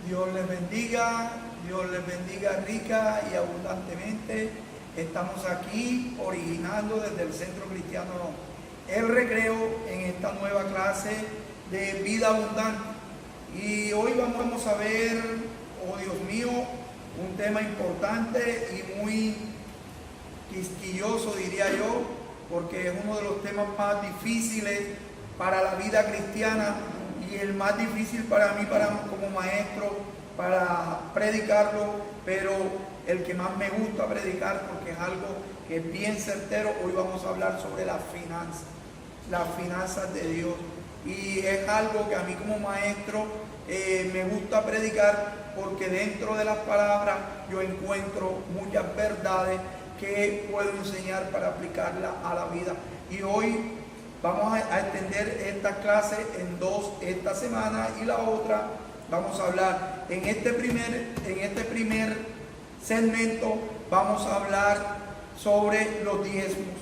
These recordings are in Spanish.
Dios les bendiga rica y abundantemente. Estamos aquí originando desde el Centro Cristiano El Recreo en esta nueva clase de vida abundante. Y hoy vamos a ver, oh Dios mío, un tema importante y muy quisquilloso, diría yo, porque es uno de los temas más difíciles para la vida cristiana y el más difícil para mí, como maestro, para predicarlo, pero el que más me gusta predicar porque es algo que es bien certero. Hoy vamos a hablar sobre las finanzas de Dios, y es algo que a mí como maestro me gusta predicar porque dentro de las palabras yo encuentro muchas verdades que puedo enseñar para aplicarla a la vida. Y hoy vamos a extender esta clase en dos esta semana, y la otra vamos a hablar en este primer segmento vamos a hablar sobre los diezmos,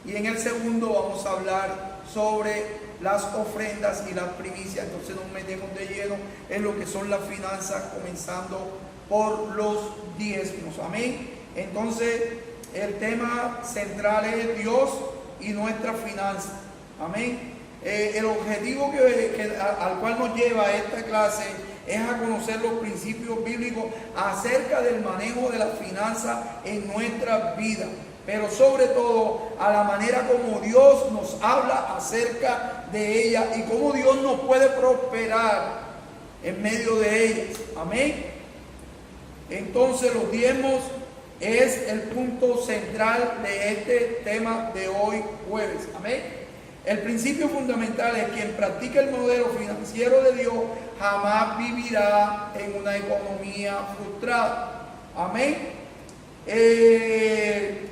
y en el segundo vamos a hablar sobre las ofrendas y las primicias. Entonces nos metemos de lleno en lo que son las finanzas, comenzando por los diezmos. Amén. Entonces el tema central es Dios y nuestras finanzas. Amén. El objetivo al cual nos lleva esta clase es a conocer los principios bíblicos acerca del manejo de las finanzas en nuestras vidas, pero sobre todo a la manera como Dios nos habla acerca de ella y cómo Dios nos puede prosperar en medio de ellas. Amén. Entonces los diezmos es el punto central de este tema de hoy jueves. Amén. El principio fundamental es que quien practica el modelo financiero de Dios jamás vivirá en una economía frustrada. Amén. El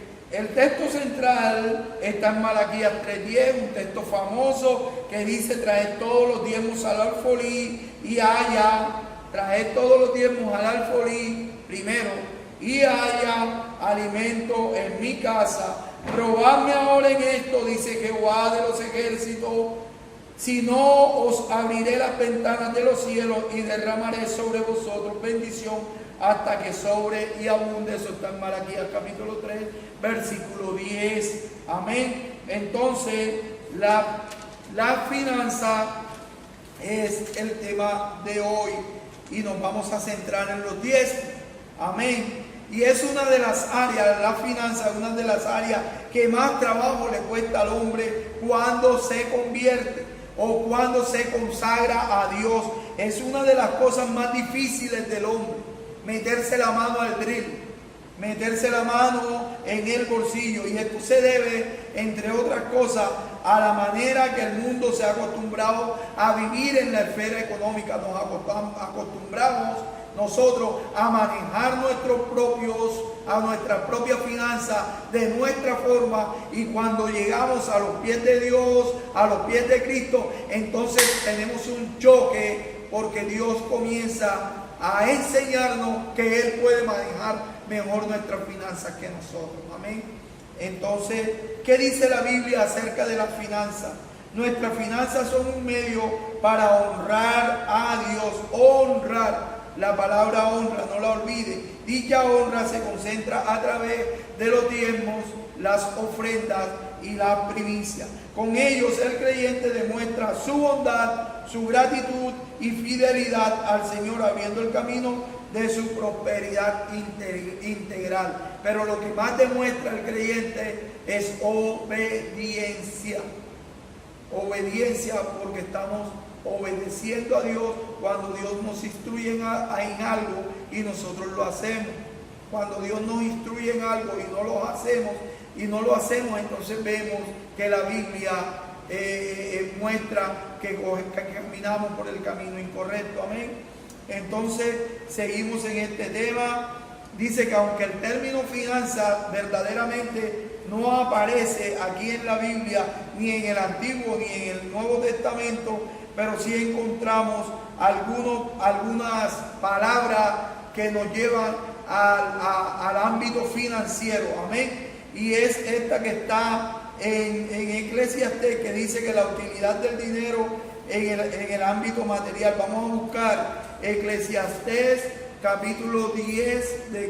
texto central está en Malaquías 3:10, un texto famoso que dice: traed todos los diezmos al alfolí y haya, traed todos los diezmos al alfolí primero y haya alimento en mi casa. Probadme ahora en esto, dice Jehová de los ejércitos, si no os abriré las ventanas de los cielos y derramaré sobre vosotros bendición hasta que sobre y abunde. Eso está en Malaquías capítulo 3, versículo 10. Amén. Entonces, la finanza es el tema de hoy y nos vamos a centrar en los diezmos. Amén. Y es una de las áreas, la finanza, una de las áreas que más trabajo le cuesta al hombre cuando se convierte o cuando se consagra a Dios. Es una de las cosas más difíciles del hombre, meterse la mano al drill, meterse la mano en el bolsillo. Y esto se debe, entre otras cosas, a la manera que el mundo se ha acostumbrado a vivir en la esfera económica. Nos acostumbramos nosotros a manejar nuestras propias finanzas de nuestra forma, y cuando llegamos a los pies de Dios, a los pies de Cristo, entonces tenemos un choque, porque Dios comienza a enseñarnos que Él puede manejar mejor nuestras finanzas que nosotros. Amén. Entonces, ¿qué dice la Biblia acerca de las finanzas? Nuestras finanzas son un medio para honrar a Dios. Honrar. La palabra honra, no la olvide. Dicha honra se concentra a través de los diezmos, las ofrendas y la primicia. Con ellos el creyente demuestra su bondad, su gratitud y fidelidad al Señor, abriendo el camino de su prosperidad integral. Pero lo que más demuestra el creyente es obediencia. Obediencia, porque estamos obedeciendo a Dios cuando Dios nos instruye en algo y nosotros lo hacemos. Cuando Dios nos instruye en algo y no lo hacemos, entonces vemos que la Biblia muestra que caminamos por el camino incorrecto. Amén. Entonces seguimos en este tema. Dice que aunque el término finanza verdaderamente no aparece aquí en la Biblia, ni en el Antiguo ni en el Nuevo Testamento, pero sí encontramos algunas palabras que nos llevan al ámbito financiero. Amén. Y es esta que está en Eclesiastés, que dice que la utilidad del dinero en el ámbito material. Vamos a buscar Eclesiastés, capítulo 10 de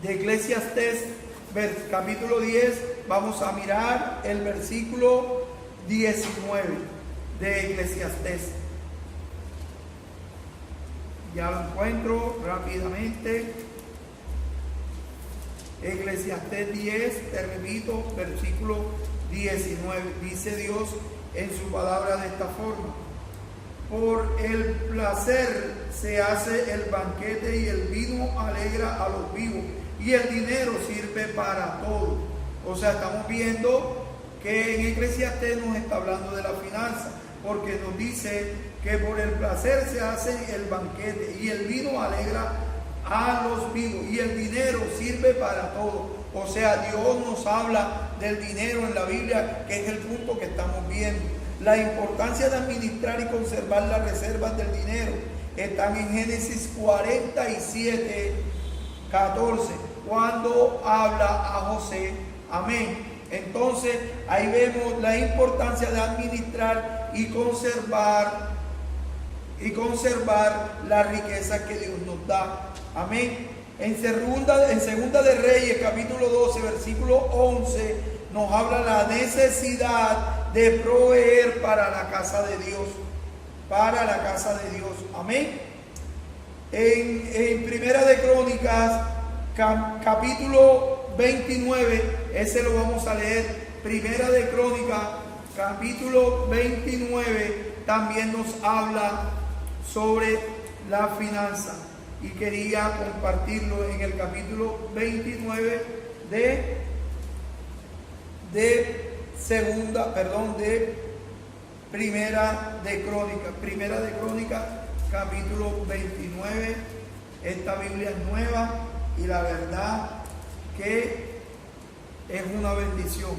Eclesiastés, capítulo 10, vamos a mirar el versículo 19 de Eclesiastés. Ya lo encuentro rápidamente. Eclesiastés 10, te repito, versículo 19. Dice Dios en su palabra de esta forma: por el placer se hace el banquete y el vino alegra a los vivos y el dinero sirve para todo. O sea, estamos viendo que en Eclesiastés nos está hablando de la finanza, porque nos dice que por el placer se hace el banquete y el vino alegra a los vivos y el dinero sirve para todo. O sea, Dios nos habla del dinero en la Biblia, que es el punto que estamos viendo. La importancia de administrar y conservar las reservas del dinero están en Génesis 47, 14, cuando habla a José. Amén. Entonces, ahí vemos la importancia de administrar y conservar las riquezas que Dios nos da. Amén. En segunda de Reyes, capítulo 12, versículo 11, nos habla la necesidad de proveer para la casa de Dios. Para la casa de Dios. Amén. En Primera de Crónicas, capítulo 29, ese lo vamos a leer. Primera de Crónicas, capítulo 29, también nos habla sobre la finanza. Y quería compartirlo en el capítulo 29 de Primera de Crónicas. Primera de Crónicas, capítulo 29. Esta Biblia es nueva y la verdad que es una bendición.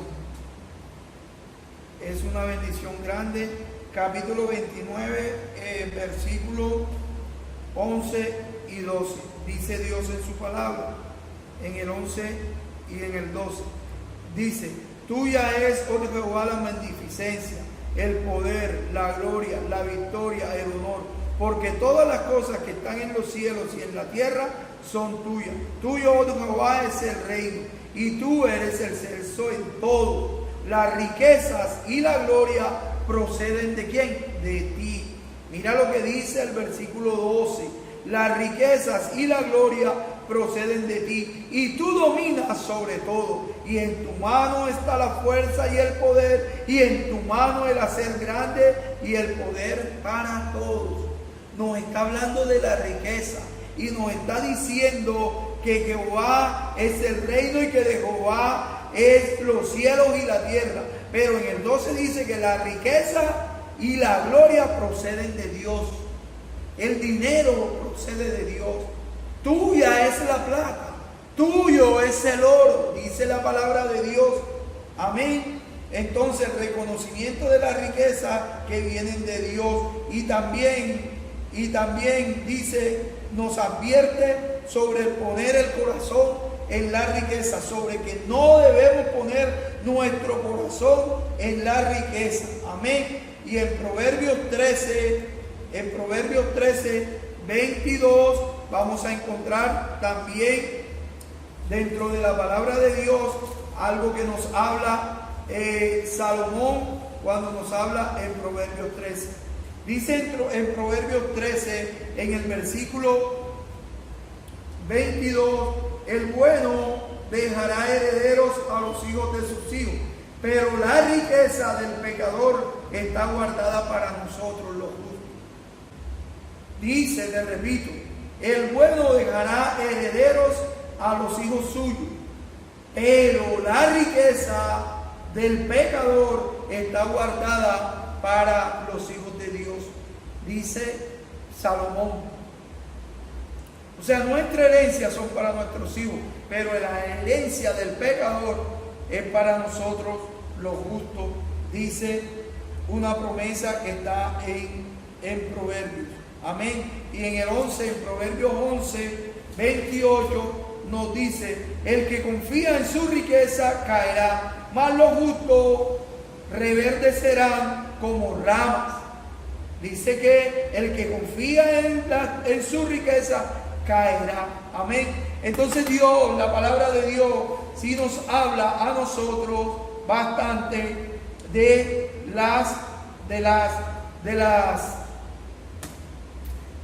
Es una bendición grande. Capítulo 29, versículo 11 y 12. Dice Dios en su palabra, en el 11 y en el 12. Dice: tuya es, oh Jehová, la magnificencia, el poder, la gloria, la victoria, el honor, porque todas las cosas que están en los cielos y en la tierra son tuyas. Tuyo, oh Jehová, es el reino, y tú eres el celso en todo. Las riquezas y la gloria proceden ¿de quién? De ti. Mira lo que dice el versículo 12. Las riquezas y la gloria proceden de ti, y tú dominas sobre todo, y en tu mano está la fuerza y el poder, y en tu mano el hacer grande y el poder para todos. Nos está hablando de la riqueza y nos está diciendo que Jehová es el reino y que de Jehová es los cielos y la tierra. Pero en el 12 dice que la riqueza y la gloria proceden de Dios. El dinero procede de Dios. Tuya es la plata, tuyo es el oro, dice la palabra de Dios. Amén. Entonces, el reconocimiento de la riqueza que vienen de Dios y también dice, nos advierte sobre poner el corazón en la riqueza, sobre que no debemos poner nuestro corazón en la riqueza. Amén. Y en Proverbios 13, 22, vamos a encontrar también dentro de la palabra de Dios algo que nos habla Salomón cuando nos habla en Proverbios 13. Dice en Proverbios 13, en el versículo 22, el bueno dejará herederos a los hijos de sus hijos, pero la riqueza del pecador está guardada para nosotros los justos. Dice, te repito, el bueno dejará herederos a los hijos suyos, pero la riqueza del pecador está guardada para los hijos de Dios, dice Salomón. O sea, nuestra herencia son para nuestros hijos, pero la herencia del pecador es para nosotros los justos, dice una promesa que está en Proverbios. Amén. Y en el 11, en Proverbios 11, 28, nos dice: el que confía en su riqueza caerá, mas los justos reverdecerán como ramas. Dice que el que confía en su riqueza caerá. Amén. Entonces Dios, la palabra de Dios, sí nos habla a nosotros bastante de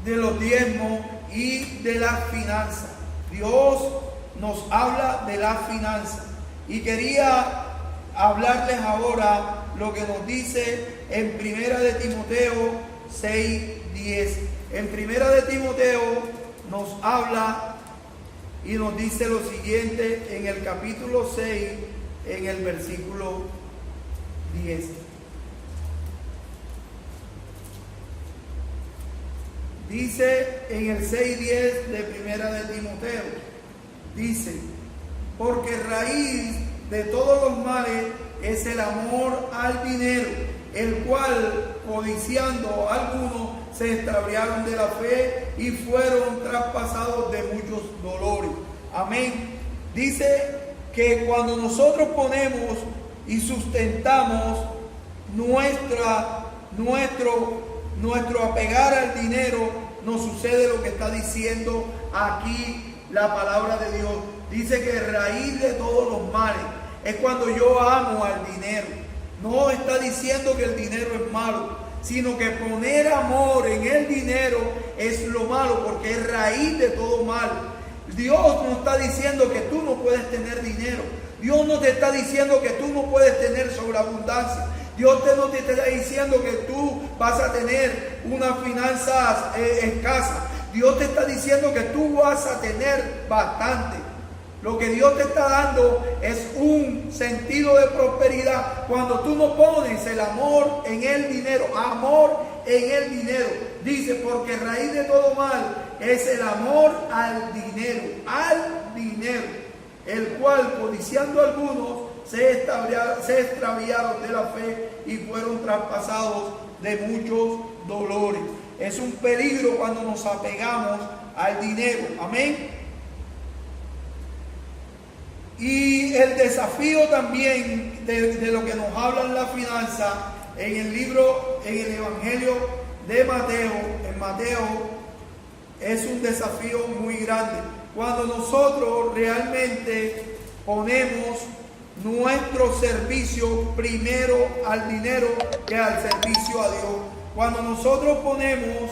los diezmos y de las finanzas. Dios nos habla de las finanzas. Y quería hablarles ahora lo que nos dice en Primera de Timoteo 6:10. En Primera de Timoteo nos habla y nos dice lo siguiente en el capítulo 6, en el versículo 10. Dice en el 6:10 de Primera de Timoteo, dice: porque raíz de todos los males es el amor al dinero, el cual, codiciando algunos, se extraviaron de la fe y fueron traspasados de muchos dolores. Amén. Dice que cuando nosotros ponemos y sustentamos nuestro apegar al dinero, nos sucede lo que está diciendo aquí la palabra de Dios. Dice que raíz de todos los males es cuando yo amo al dinero. No está diciendo que el dinero es malo, sino que poner amor en el dinero es lo malo, porque es raíz de todo mal. Dios no está diciendo que tú no puedes tener dinero. Dios no te está diciendo que tú no puedes tener sobreabundancia. Dios no te está diciendo que tú vas a tener unas finanzas escasas. Dios te está diciendo que tú vas a tener bastante. Lo que Dios te está dando es un sentido de prosperidad cuando tú no pones el amor en el dinero. Amor en el dinero. Dice, porque raíz de todo mal es el amor al dinero. Al dinero. El cual, codiciando algunos, se extraviaron de la fe y fueron traspasados de muchos dolores. Es un peligro cuando nos apegamos al dinero. Amén. Y el desafío también de lo que nos habla en la finanza, en el Evangelio de Mateo, en Mateo, es un desafío muy grande. Cuando nosotros realmente ponemos nuestro servicio primero al dinero que al servicio a Dios. Cuando nosotros ponemos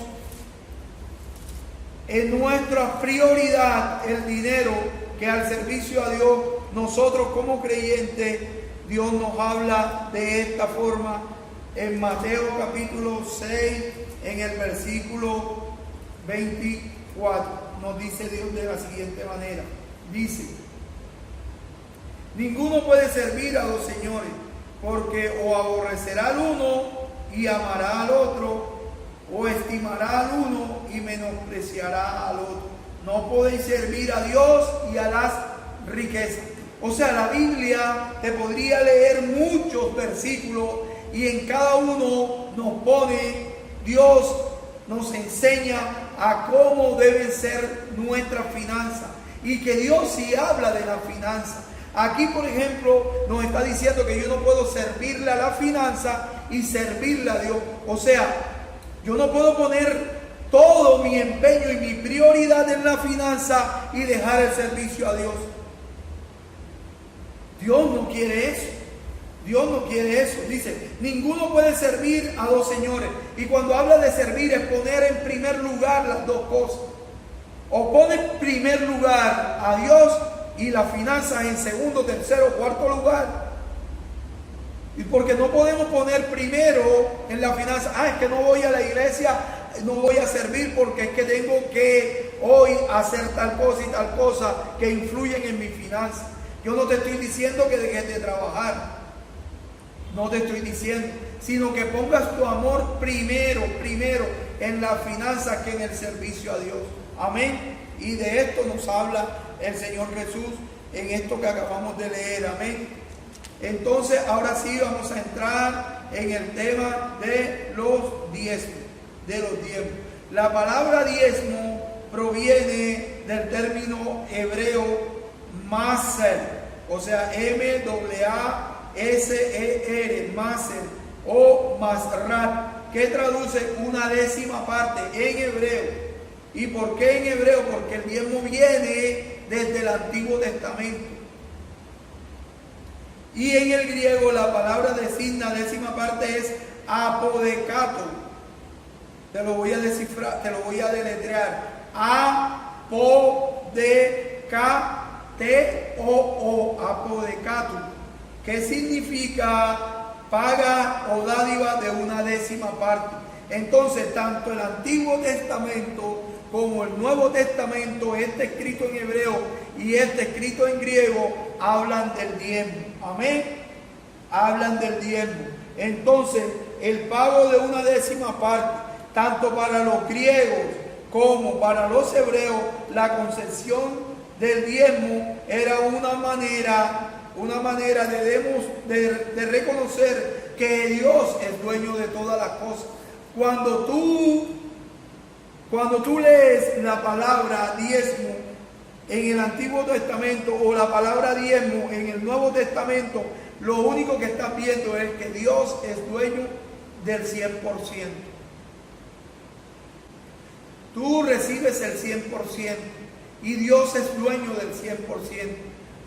en nuestra prioridad el dinero que al servicio a Dios, nosotros como creyentes, Dios nos habla de esta forma en Mateo capítulo 6, en el versículo 24. Nos dice Dios de la siguiente manera. Dice: ninguno puede servir a dos señores, porque o aborrecerá al uno y amará al otro, o estimará al uno y menospreciará al otro. No podéis servir a Dios y a las riquezas. O sea, la Biblia te podría leer muchos versículos y en cada uno nos pone, Dios nos enseña a cómo deben ser nuestras finanzas. Y que Dios sí habla de las finanzas. Aquí, por ejemplo, nos está diciendo que yo no puedo servirle a la finanza y servirle a Dios. O sea, yo no puedo poner todo mi empeño y mi prioridad en la finanza y dejar el servicio a Dios. Dios no quiere eso. Dios no quiere eso. Dice, ninguno puede servir a dos señores. Y cuando habla de servir es poner en primer lugar las dos cosas. O pone en primer lugar a Dios y las finanzas en segundo, tercero, cuarto lugar. Y porque no podemos poner primero en la finanza, es que no voy a la iglesia, no voy a servir porque es que tengo que hoy hacer tal cosa y tal cosa que influyen en mi finanza. Yo no te estoy diciendo que dejes de trabajar, no te estoy diciendo, sino que pongas tu amor primero en la finanza que en el servicio a Dios. Amén. Y de esto nos habla el Señor Jesús en esto que acabamos de leer. Amén. Entonces, ahora sí vamos a entrar en el tema de los diezmos. La palabra diezmo proviene del término hebreo maser, o sea, M-A-S-E-R, maser o masrat, que traduce una décima parte en hebreo. ¿Y por qué en hebreo? Porque el diezmo viene desde el Antiguo Testamento. Y en el griego la palabra designa décima parte es apodekato. Te lo voy a descifrar, te lo voy a deletrear. Apodekato, apodekato, que significa paga o dádiva de una décima parte. Entonces, tanto el Antiguo Testamento como el Nuevo Testamento, este escrito en hebreo y este escrito en griego, hablan del diezmo. Amén. Hablan del diezmo. Entonces, el pago de una décima parte, tanto para los griegos como para los hebreos, la concepción del diezmo era una manera de reconocer que Dios es dueño de todas las cosas. Cuando tú lees la palabra diezmo en el Antiguo Testamento o la palabra diezmo en el Nuevo Testamento, lo único que estás viendo es que Dios es dueño del 100%. Tú recibes el 100% y Dios es dueño del 100%.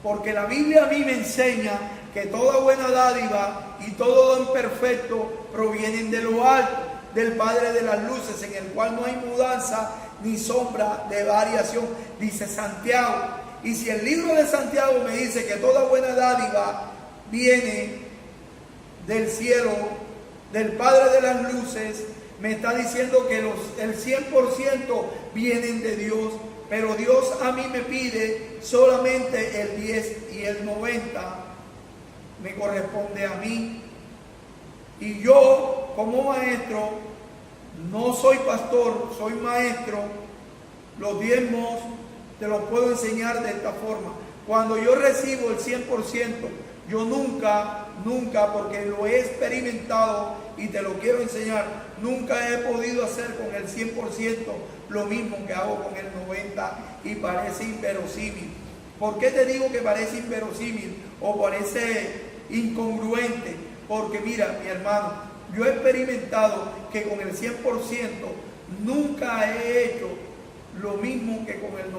Porque la Biblia a mí me enseña que toda buena dádiva y todo don perfecto provienen de lo alto, del Padre de las luces, en el cual no hay mudanza ni sombra de variación, dice Santiago. Y si el libro de Santiago me dice que toda buena dádiva viene del cielo, del Padre de las luces, me está diciendo que el 100% vienen de Dios. Pero Dios a mí me pide solamente el 10 y el 90 me corresponde a mí. Y yo, como maestro, no soy pastor, soy maestro. Los diezmos te los puedo enseñar de esta forma. Cuando yo recibo el 100%, yo nunca, porque lo he experimentado y te lo quiero enseñar, nunca he podido hacer con el 100% lo mismo que hago con el 90% y parece inverosímil. ¿Por qué te digo que parece inverosímil o parece incongruente? Porque mira, mi hermano, yo he experimentado que con el 100% nunca he hecho lo mismo que con el 90%.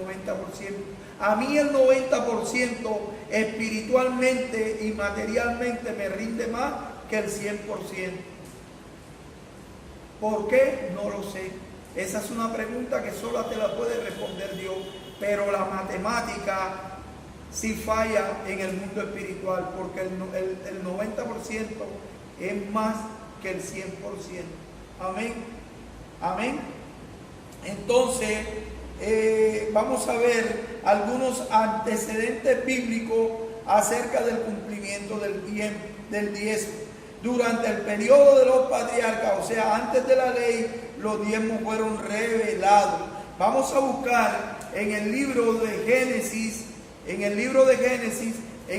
A mí el 90% espiritualmente y materialmente me rinde más que el 100%. ¿Por qué? No lo sé. Esa es una pregunta que solo te la puede responder Dios. Pero la matemática sí falla en el mundo espiritual, porque el 90% es más que el 100%. Amén. Amén. Entonces, vamos a ver algunos antecedentes bíblicos acerca del cumplimiento del diezmo. Durante el periodo de los patriarcas, o sea, antes de la ley, los diezmos fueron revelados. Vamos a buscar en el libro de Génesis, en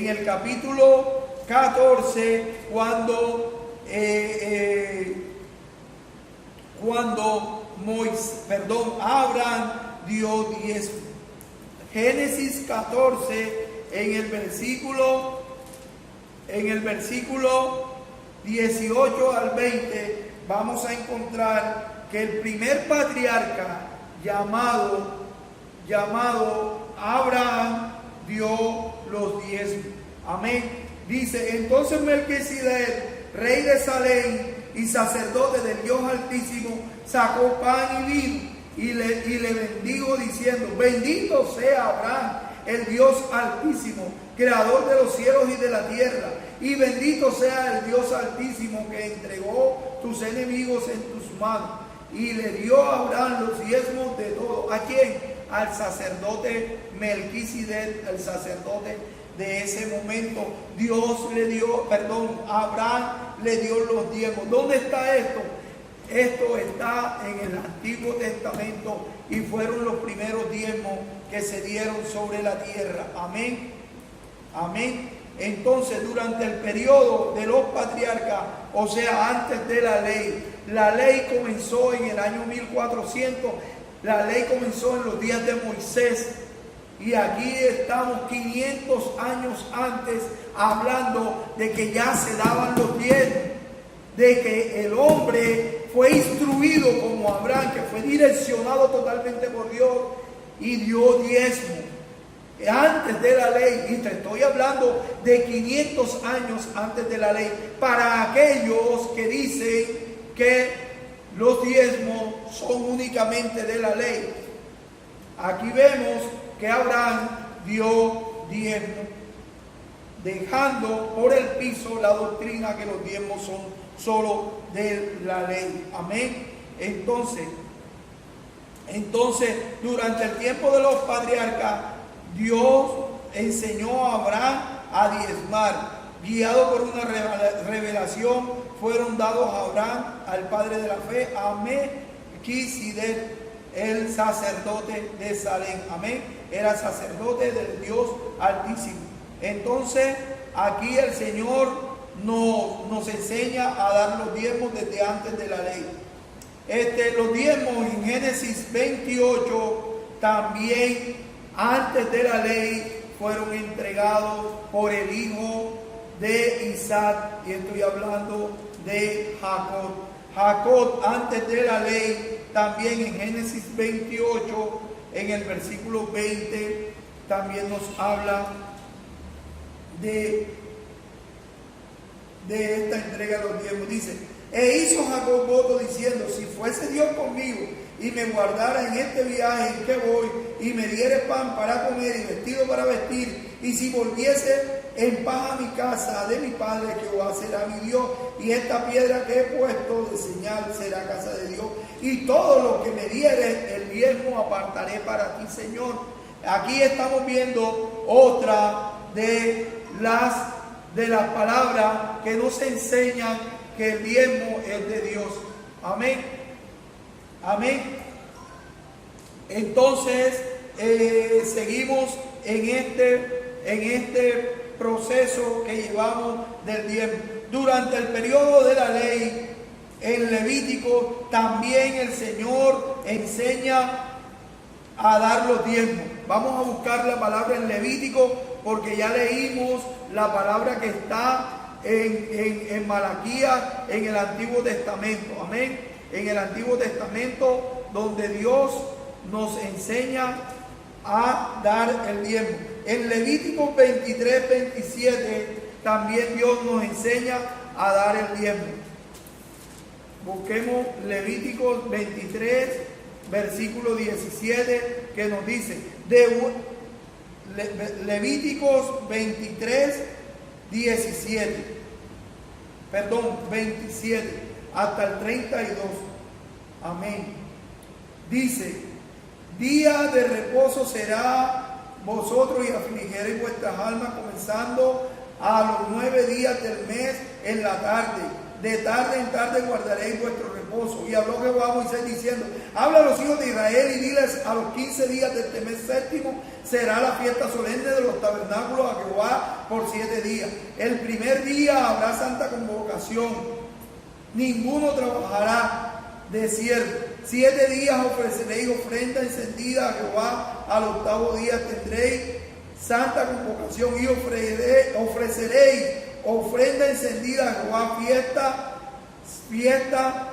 el capítulo 14, cuando Abraham dio diezmo. Génesis 14, en el versículo 18 al 20, vamos a encontrar que el primer patriarca llamado Abraham dio los diezmos. Amén. Dice: entonces Melquisedec, rey de Salem y sacerdote del Dios Altísimo, sacó pan y vino y le bendijo diciendo: bendito sea Abraham, el Dios Altísimo, creador de los cielos y de la tierra, y bendito sea el Dios Altísimo que entregó tus enemigos en tus manos. Y le dio a Abraham los diezmos de todo. ¿A quién? Al sacerdote Melquisedec, el sacerdote de ese momento. Abraham le dio los diezmos. ¿Dónde está esto? Esto está en el Antiguo Testamento y fueron los primeros diezmos que se dieron sobre la tierra. Amén. Amén. Entonces, durante el periodo de los patriarcas, o sea, antes de la ley comenzó en el año 1400, la ley comenzó en los días de Moisés, y aquí estamos 500 años antes hablando de que ya se daban los diezmos, de que el hombre fue instruido como Abraham, que fue direccionado totalmente por Dios y dio diezmo antes de la ley, y te estoy hablando de 500 años antes de la ley, para aquellos que dicen que los diezmos son únicamente de la ley. Aquí vemos que Abraham dio diezmo, dejando por el piso la doctrina que los diezmos son solo de la ley. Amén. Entonces, durante el tiempo de los patriarcas, Dios enseñó a Abraham a diezmar. Guiado por una revelación, fueron dados a Abraham, al padre de la fe, a Melquisedec, el sacerdote de Salem. Amén. Era sacerdote del Dios Altísimo. Entonces, aquí el Señor nos enseña a dar los diezmos desde antes de la ley. Los diezmos en Génesis 28 también antes de la ley fueron entregados por el hijo de Isaac, y estoy hablando de Jacob. Jacob antes de la ley, también en Génesis 28, en el versículo 20, también nos habla de esta entrega de los diezmos. Dice: e hizo Jacob voto diciendo: si fuese Dios conmigo y me guardara en este viaje en que voy, y me diere pan para comer y vestido para vestir, y si volviese en paz a mi casa de mi padre, Jehová será mi Dios, y esta piedra que he puesto de señal será casa de Dios, y todo lo que me diere el diezmo apartaré para ti, Señor. Aquí estamos viendo otra de las palabras que nos enseñan que el diezmo es de Dios. Amén. Amén. Entonces, seguimos en este proceso que llevamos del diezmo. Durante el periodo de la ley, en Levítico, también el Señor enseña a dar los diezmos. Vamos a buscar la palabra en Levítico, porque ya leímos la palabra que está en Malaquías, en el Antiguo Testamento. Amén. En el Antiguo Testamento, donde Dios nos enseña a dar el diezmo. En Levítico 23, 27, también Dios nos enseña a dar el diezmo. Busquemos Levítico 23, versículo 17, que nos dice, Levíticos 23, 27, hasta el 32. Amén. Dice: día de reposo será vosotros, y afligiréis vuestras almas, comenzando a los 9 días del mes en la tarde. De tarde en tarde guardaréis vuestro reposo. Y habló Jehová a Moisés diciendo: habla a los hijos de Israel y diles: a los 15 días de este mes séptimo será la fiesta solemne de los tabernáculos a Jehová por 7 días. El primer día habrá santa convocación, ninguno trabajará de cierto. 7 días ofreceréis ofrenda encendida a Jehová, al 8º día tendréis santa convocación, y ofreceréis ofrenda encendida a Jehová, fiesta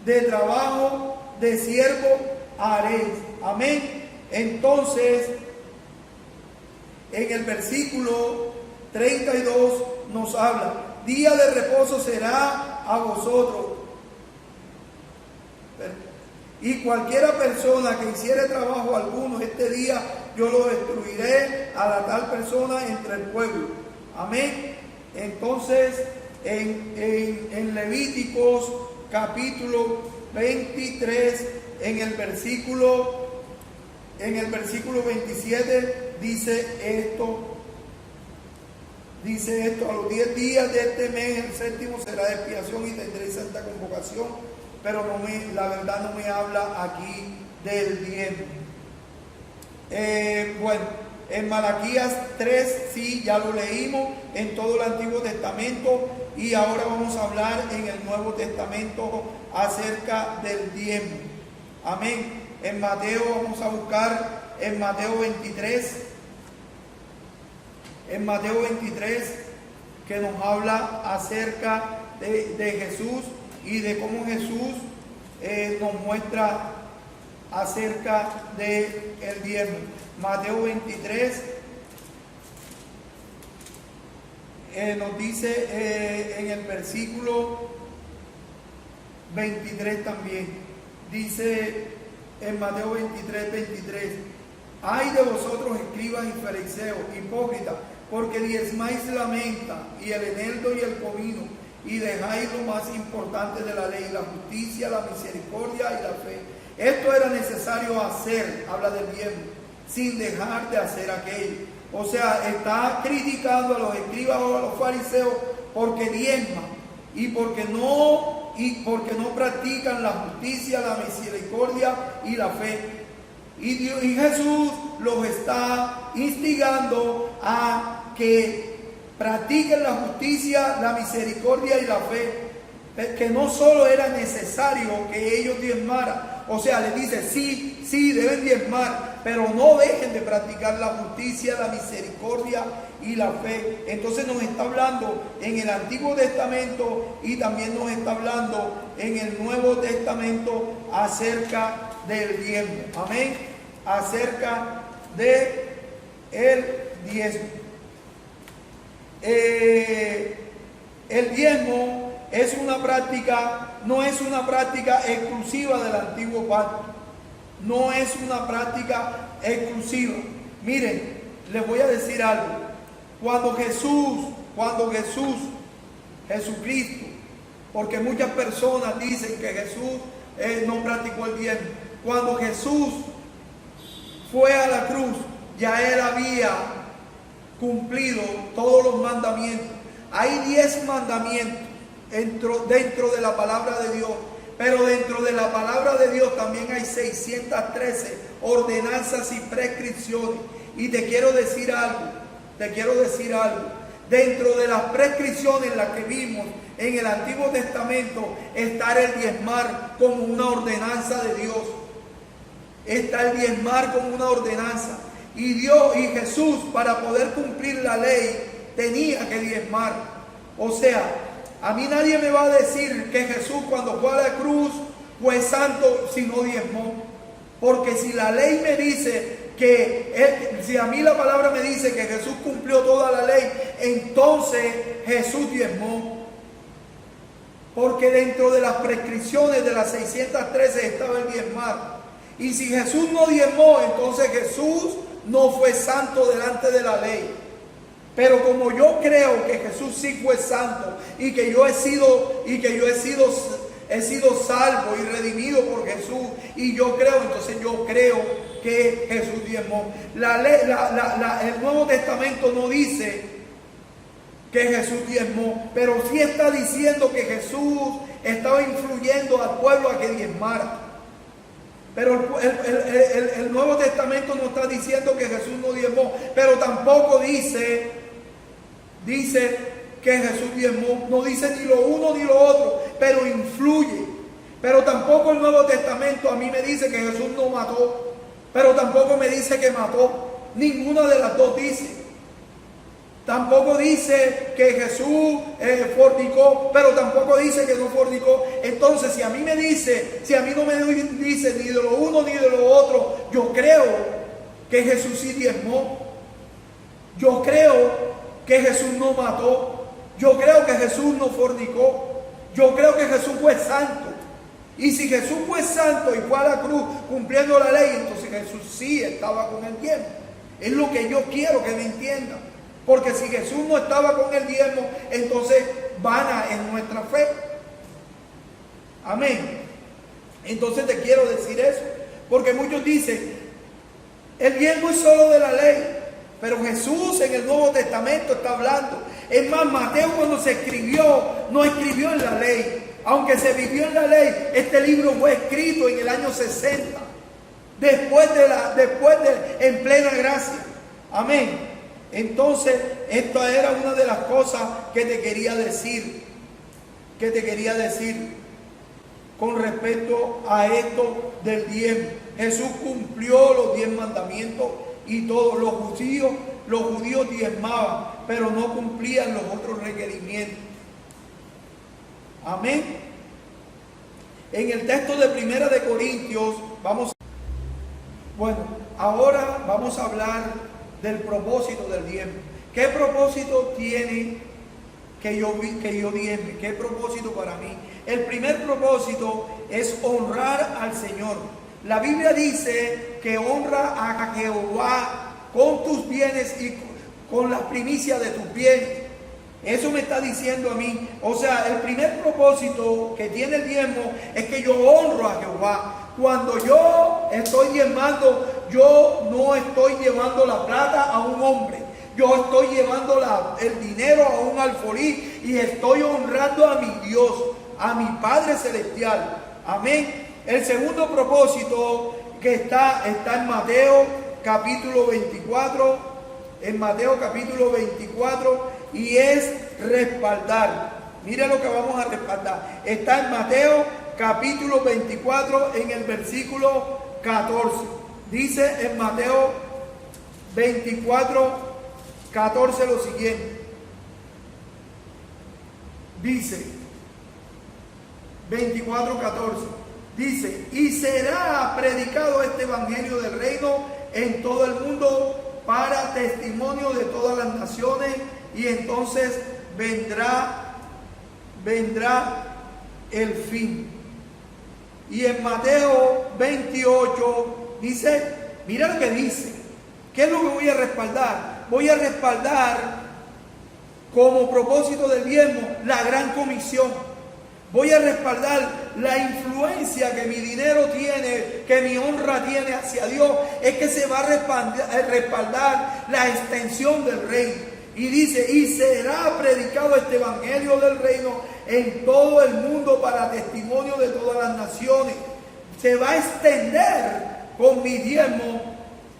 de trabajo de siervo haréis. Amén. Entonces, en el versículo 32 nos habla: día de reposo será a vosotros, y cualquiera persona que hiciere trabajo alguno este día, yo lo destruiré a la tal persona entre el pueblo. Amén. Entonces, en Levíticos capítulo 23, en el versículo 27, dice esto: a los 10 días de este mes, el séptimo será de expiación y tendréis santa convocación. Pero la verdad no me habla aquí del diezmo. Bueno, en Malaquías 3 sí, ya lo leímos en todo el Antiguo Testamento, y ahora vamos a hablar en el Nuevo Testamento acerca del diezmo. Amén. En Mateo, vamos a buscar en Mateo 23. En Mateo 23, que nos habla acerca de Jesús y de cómo Jesús nos muestra acerca del diezmo. Mateo 23 nos dice en el versículo 23 también, dice en Mateo 23: ay de vosotros, escribas y fariseos, hipócritas, porque diezmáis la menta y el eneldo y el comino, y dejáis lo más importante de la ley, la justicia, la misericordia y la fe. Esto era necesario hacer, habla del diezmo, sin dejar de hacer aquello. O sea, está criticando a los escribas o a los fariseos porque diezman y porque no practican la justicia, la misericordia y la fe. Y Jesús los está instigando a que practiquen la justicia, la misericordia y la fe. Que no solo era necesario que ellos diezmaran, o sea, les dice, sí, deben diezmar, pero no dejen de practicar la justicia, la misericordia y la fe. Entonces nos está hablando en el Antiguo Testamento y también nos está hablando en el Nuevo Testamento acerca del diezmo. Amén. Acerca de el diezmo. El diezmo es una práctica, no es una práctica exclusiva del antiguo pacto. No es una práctica exclusiva. Miren, les voy a decir algo. Cuando Jesucristo, porque muchas personas dicen que Jesús no practicó el diezmo. Cuando Jesús fue a la cruz, ya él había cumplido todos los mandamientos. Hay 10 mandamientos dentro de la palabra de Dios, pero dentro de la palabra de Dios también hay 613 ordenanzas y prescripciones. Y te quiero decir algo. Dentro de las prescripciones en las que vimos en el Antiguo Testamento está el diezmar como una ordenanza de Dios. Está el diezmar como una ordenanza. Y Dios y Jesús, para poder cumplir la ley, tenía que diezmar. O sea, a mí nadie me va a decir que Jesús cuando fue a la cruz fue santo si no diezmó. Porque si la ley me dice si a mí la palabra me dice que Jesús cumplió toda la ley, entonces Jesús diezmó. Porque dentro de las prescripciones de las 613 estaba el diezmar. Y si Jesús no diezmó, entonces Jesús no fue santo delante de la ley. Pero como yo creo que Jesús sí fue santo y que yo he sido salvo y redimido por Jesús, y entonces yo creo que Jesús diezmó. El Nuevo Testamento no dice que Jesús diezmó, pero sí está diciendo que Jesús estaba influyendo al pueblo a que diezmara. Pero el Nuevo Testamento no está diciendo que Jesús no diezmó, pero tampoco dice que Jesús diezmó, no dice ni lo uno ni lo otro, pero influye. Pero tampoco el Nuevo Testamento a mí me dice que Jesús no mató, pero tampoco me dice que mató. Ninguna de las dos dice. Tampoco dice que Jesús fornicó, pero tampoco dice que no fornicó. Entonces, si a mí no me dice ni de lo uno ni de lo otro, yo creo que Jesús sí diezmó. Yo creo que Jesús no mató. Yo creo que Jesús no fornicó. Yo creo que Jesús fue santo. Y si Jesús fue santo y fue a la cruz cumpliendo la ley, entonces Jesús sí estaba con el diezmo. Es lo que yo quiero que me entiendan. Porque si Jesús no estaba con el diezmo, entonces vana es nuestra fe. Amén. Entonces te quiero decir eso. Porque muchos dicen, el diezmo es solo de la ley. Pero Jesús en el Nuevo Testamento está hablando. Es más, Mateo cuando se escribió, no escribió en la ley. Aunque se vivió en la ley, este libro fue escrito en el año 60. En plena gracia. Amén. Entonces, esta era una de las cosas que te quería decir. Con respecto a esto del diezmo. Jesús cumplió los 10 mandamientos y todos los judíos diezmaban, pero no cumplían los otros requerimientos. Amén. En el texto de Primera de Corintios, ahora vamos a hablar del propósito del diezmo. ¿Qué propósito tiene que yo diezme? ¿Qué propósito para mí? El primer propósito es honrar al Señor. La Biblia dice que honra a Jehová con tus bienes y con las primicias de tus bienes. Eso me está diciendo a mí. O sea, el primer propósito que tiene el diezmo es que yo honro a Jehová. Cuando yo estoy diezmando, yo no estoy llevando la plata a un hombre. Yo estoy llevando el dinero a un alfolí y estoy honrando a mi Dios, a mi Padre Celestial. Amén. El segundo propósito que está en Mateo capítulo 24. En Mateo capítulo 24. Y es respaldar. Mira lo que vamos a respaldar. Está en Mateo capítulo 24 en el versículo 14. Dice en Mateo 24, 14 lo siguiente. Dice 24, 14. Dice: y será predicado este evangelio del reino en todo el mundo para testimonio de todas las naciones, y entonces vendrá el fin. Y en Mateo 28 dice, mira lo que dice. ¿Qué es lo que voy a respaldar? Voy a respaldar como propósito del diezmo la gran comisión. Voy a respaldar la influencia que mi dinero tiene, que mi honra tiene hacia Dios. Es que se va a respaldar la extensión del reino. Y dice: y será predicado este evangelio del reino en todo el mundo para testimonio de todas las naciones. Se va a extender con mi diezmo,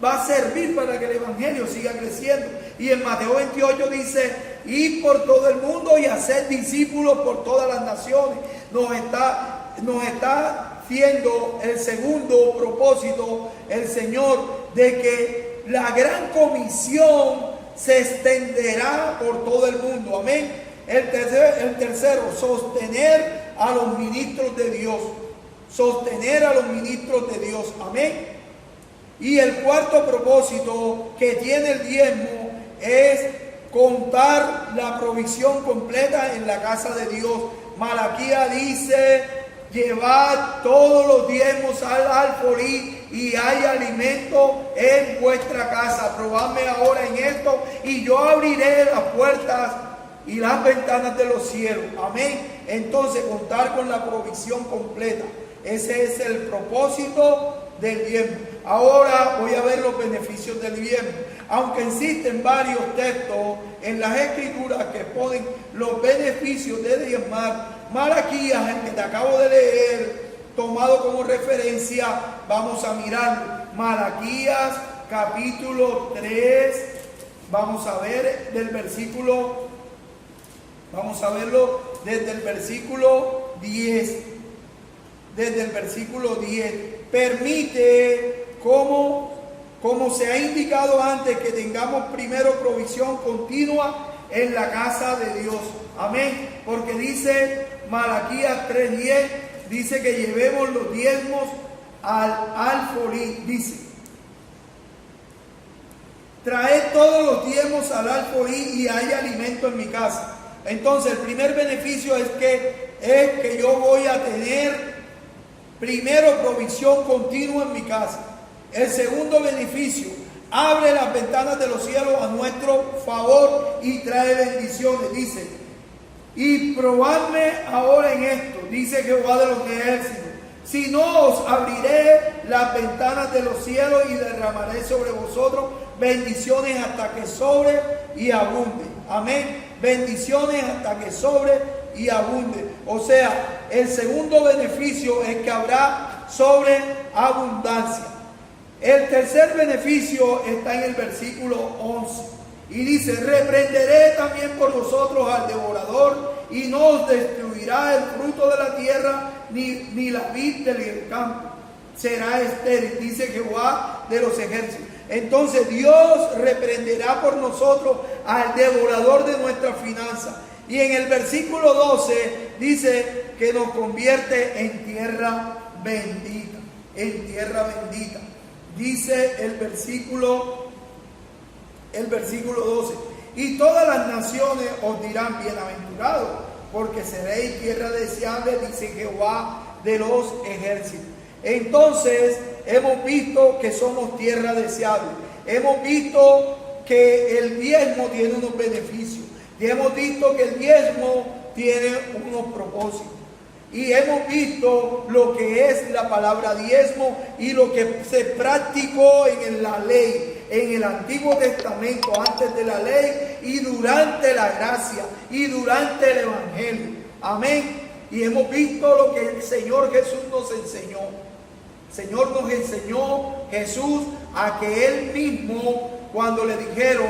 va a servir para que el evangelio siga creciendo. Y en Mateo 28 dice: id por todo el mundo y hacer discípulos por todas las naciones. Nos está haciendo el segundo propósito el Señor, de que la gran comisión se extenderá por todo el mundo. Amén. El tercero, sostener a los ministros de Dios. Sostener a los ministros de Dios. Amén. Y el cuarto propósito que tiene el diezmo es contar la provisión completa en la casa de Dios. Malaquías dice: llevad todos los diezmos al alfolí y hay alimento en vuestra casa. Probadme ahora en esto y yo abriré las puertas y las ventanas de los cielos. Amén. Entonces, contar con la provisión completa. Ese es el propósito del diezmo. Ahora voy a ver los beneficios del diezmo. Aunque existen varios textos en las escrituras que ponen los beneficios de diezmar, Malaquías, el que te acabo de leer, tomado como referencia, vamos a mirar Malaquías capítulo 3. Vamos a ver vamos a verlo desde el versículo 10. Desde el versículo 10. Permite, como se ha indicado antes, que tengamos primero provisión continua en la casa de Dios. Amén. Porque dice Malaquías 3:10, dice que llevemos los diezmos al alfolí. Dice: traed todos los diezmos al alfolí y hay alimento en mi casa. Entonces el primer beneficio es que yo voy a tener primero provisión continua en mi casa. El segundo beneficio: abre las ventanas de los cielos a nuestro favor y trae bendiciones. Dice: y probadme ahora en esto, dice Jehová de los ejércitos, si no os abriré las ventanas de los cielos y derramaré sobre vosotros bendiciones hasta que sobre y abunde. Amén. Bendiciones hasta que sobre y abunde. O sea, el segundo beneficio es que habrá sobreabundancia. El tercer beneficio está en el versículo 11. Y dice: reprenderé también por vosotros al devorador, y no os destruirá el fruto de la tierra, ni la vid del campo será estéril, dice Jehová de los ejércitos. Entonces Dios reprenderá por nosotros al devorador de nuestras finanzas. Y en el versículo 12 dice que nos convierte en tierra bendita, en tierra bendita. Dice el versículo 12, y todas las naciones os dirán bienaventurados, porque seréis tierra deseable, dice Jehová de los ejércitos. Entonces hemos visto que somos tierra deseable, hemos visto que el diezmo tiene unos beneficios, y hemos visto que el diezmo tiene unos propósitos. Y hemos visto lo que es la palabra diezmo y lo que se practicó en la ley, en el Antiguo Testamento, antes de la ley y durante la gracia y durante el Evangelio. Amén. Y hemos visto lo que el Señor Jesús nos enseñó. El Señor nos enseñó, Jesús, a que Él mismo, cuando le dijeron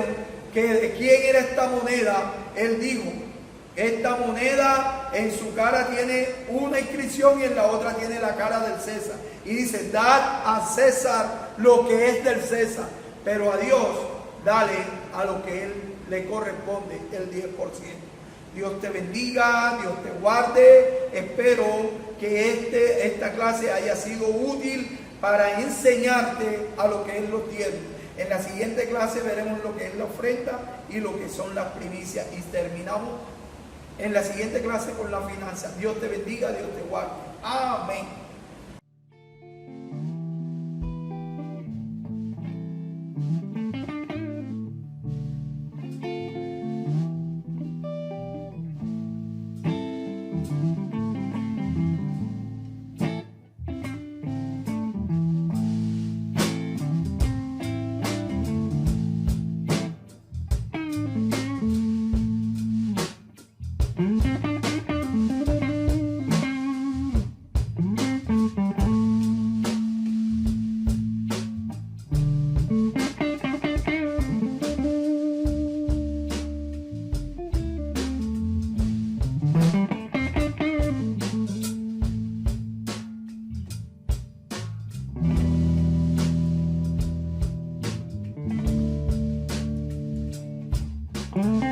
que de quién era esta moneda, Él dijo: esta moneda en su cara tiene una inscripción y en la otra tiene la cara del César. Y dice: dad a César lo que es del César, pero a Dios dale a lo que Él le corresponde, el 10%. Dios te bendiga, Dios te guarde. Espero que esta clase haya sido útil para enseñarte a lo que es los diezmos. En la siguiente clase veremos lo que es la ofrenda y lo que son las primicias. Y terminamos en la siguiente clase con la finanza. Dios te bendiga, Dios te guarde. Amén. Mm-hmm.